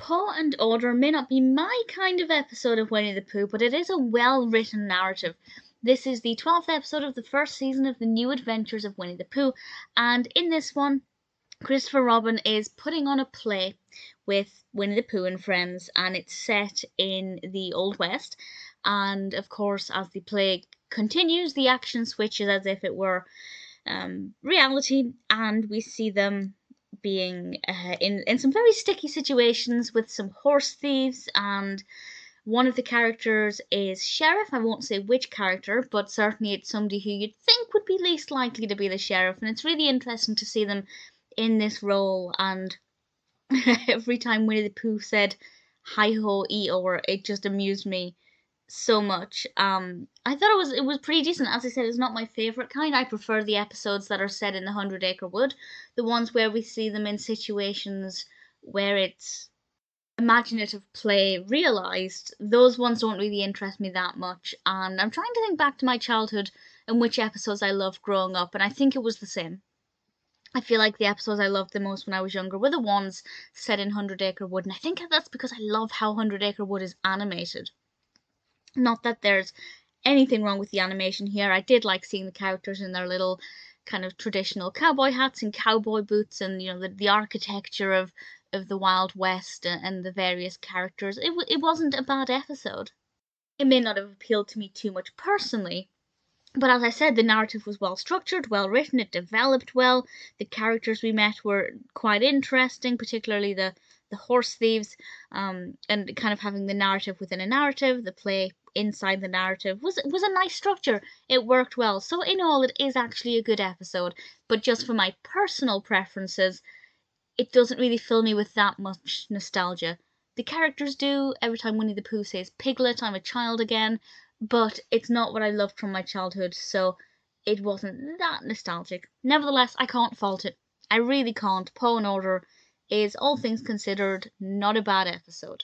Paw and Order may not be my kind of episode of Winnie the Pooh, but it is a well-written narrative. This is the 12th episode of the first season of the New Adventures of Winnie the Pooh, and in this one, Christopher Robin is putting on a play with Winnie the Pooh and friends, and it's set in the Old West. And of course, as the play continues, the action switches as if it were reality, and we see them being in some very sticky situations with some horse thieves, and one of the characters is Sheriff. I won't say which character, but certainly it's somebody who you'd think would be least likely to be the sheriff, and it's really interesting to see them in this role. And every time Winnie the Pooh said "Hi ho Eeyore," it just amused me so much. I thought it was pretty decent. As I said, it's not my favourite kind. I prefer the episodes that are set in the 100-Acre Wood, the ones where we see them in situations where it's imaginative play realised. Those ones don't really interest me that much, and I'm trying to think back to my childhood and which episodes I loved growing up, and I think it was the same. I feel like the episodes I loved the most when I was younger were the ones set in 100-Acre Wood, and I think that's because I love how 100-Acre Wood is animated. Not that there's anything wrong with the animation here. I did like seeing the characters in their little kind of traditional cowboy hats and cowboy boots, and the architecture of the Wild West and the various characters. It wasn't a bad episode. It may not have appealed to me too much personally, but as I said, the narrative was well structured, well written, it developed well. The characters we met were quite interesting, particularly the horse thieves, and kind of having the narrative within a narrative, the play inside the narrative was a nice structure. It worked well. So in all, it is actually a good episode, but just for my personal preferences, it doesn't really fill me with that much nostalgia. The characters do. Every time Winnie the Pooh says Piglet, I'm a child again, but it's not what I loved from my childhood, so it wasn't that nostalgic. Nevertheless, I can't fault it. I really can't. Paw and Order is, all things considered, not a bad episode.